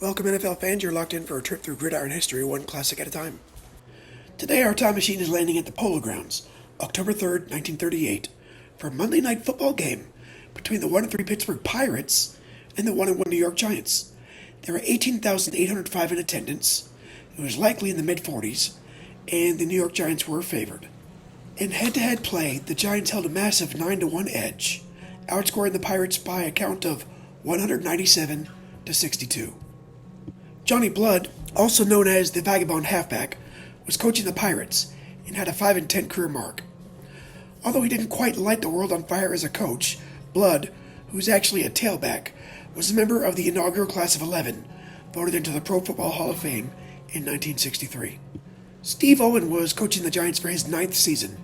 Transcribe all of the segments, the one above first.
Welcome NFL fans, you're locked in for a trip through gridiron history, one classic at a time. Today our time machine is landing at the Polo grounds, October 3rd, 1938, for a Monday night football game between the 1-3 Pittsburgh Pirates and the 1-1 New York Giants. There were 18,805 in attendance, it was likely in the mid-40s, and the New York Giants were favored. In head-to-head play, the Giants held a massive 9-1 edge, outscoring the Pirates by a count of 197-62. Johnny Blood, also known as the Vagabond Halfback, was coaching the Pirates and had a 5-10 career mark. Although he didn't quite light the world on fire as a coach, Blood, who was actually a tailback, was a member of the inaugural class of 11, voted into the Pro Football Hall of Fame in 1963. Steve Owen was coaching the Giants for his 9th season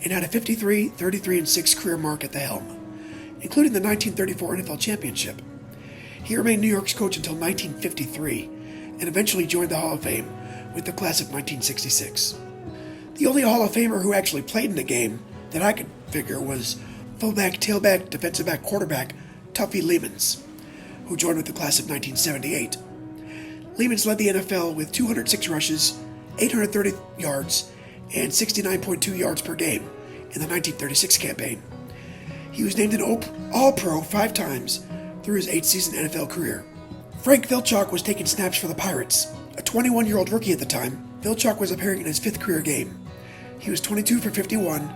and had a 53, 33-6 career mark at the helm, including the 1934 NFL Championship. He remained New York's coach until 1953 and eventually joined the Hall of Fame with the class of 1966. The only Hall of Famer who actually played in the game that I could figure was fullback, tailback, defensive back, quarterback Tuffy Lemons, who joined with the class of 1978. Lemons led the NFL with 206 rushes, 830 yards, and 69.2 yards per game in the 1936 campaign. He was named an All-Pro 5 times through his 8-season NFL career. Frank Vilchok was taking snaps for the Pirates. A 21-year-old rookie at the time, Vilchok was appearing in his 5th career game. He was 22 for 51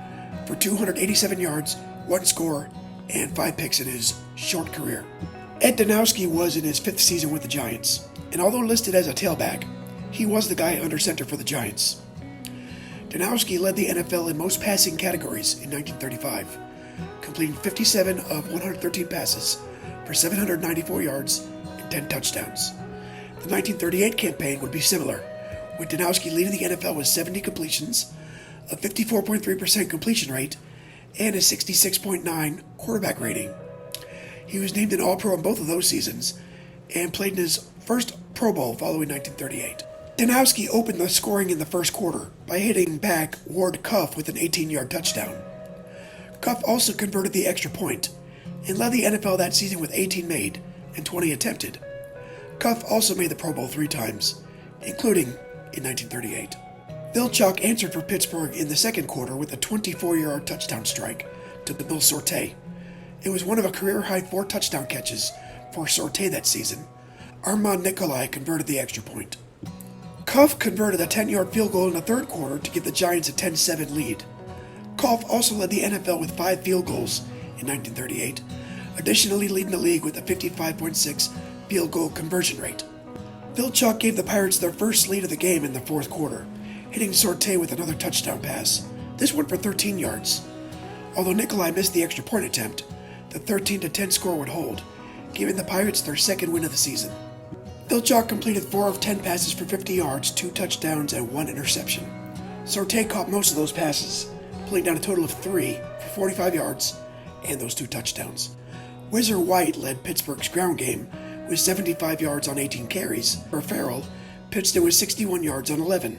for 287 yards, 1 score, and 5 picks in his short career. Ed Danowski was in his 5th season with the Giants, and although listed as a tailback, he was the guy under center for the Giants. Danowski led the NFL in most passing categories in 1935, completing 57 of 113 passes for 794 yards and 10 touchdowns. The 1938 campaign would be similar, with Danowski leading the NFL with 70 completions, a 54.3% completion rate, and a 66.9 quarterback rating. He was named an All-Pro in both of those seasons and played in his first Pro Bowl following 1938. Danowski opened the scoring in the first quarter by hitting back Ward Cuff with an 18-yard touchdown. Cuff also converted the extra point and led the NFL that season with 18 made and 20 attempted. Cuff also made the Pro Bowl 3 times, including in 1938. Vilchok answered for Pittsburgh in the second quarter with a 24-yard touchdown strike to Bill Sorte. It was one of a career-high 4 touchdown catches for Sorte that season. Armand Nikolai converted the extra point. Cuff converted a 10-yard field goal in the third quarter to give the Giants a 10-7 lead. Cuff also led the NFL with 5 field goals in 1938, additionally leading the league with a 55.6 field goal conversion rate. Vilchok gave the Pirates their first lead of the game in the fourth quarter, hitting Sorte with another touchdown pass. This one for 13 yards. Although Nikolai missed the extra point attempt, the 13-10 score would hold, giving the Pirates their second win of the season. Vilchok completed 4 of 10 passes for 50 yards, 2 touchdowns, and 1 interception. Sorte caught most of those passes, pulling down a total of 3 for 45 yards and those 2 touchdowns. Whizzer White led Pittsburgh's ground game with 75 yards on 18 carries. For Farrell, Pittston was 61 yards on 11.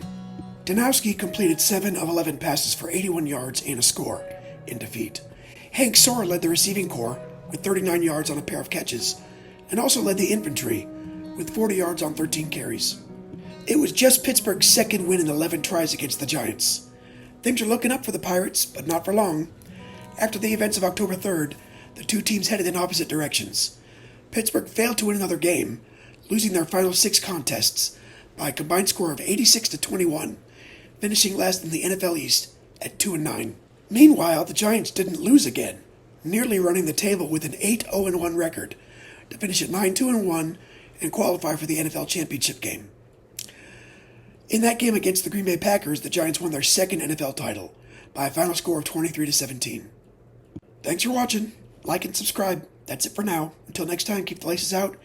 Danowski completed 7 of 11 passes for 81 yards and a score in defeat. Hank Soar led the receiving corps with 39 yards on a pair of catches, and also led the infantry with 40 yards on 13 carries. It was just Pittsburgh's second win in 11 tries against the Giants. Things are looking up for the Pirates, but not for long. After the events of October 3rd, the two teams headed in opposite directions. Pittsburgh failed to win another game, losing their final 6 contests by a combined score of 86-21, finishing last in the NFL East at 2-9. Meanwhile, the Giants didn't lose again, nearly running the table with an 8-0-1 record to finish at 9-2-1 and qualify for the NFL Championship game. In that game against the Green Bay Packers, the Giants won their second NFL title by a final score of 23-17. Thanks for watching. Like and subscribe. That's it for now. Until next time, keep the laces out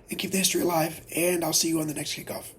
and keep the history alive, and I'll see you on the next kickoff.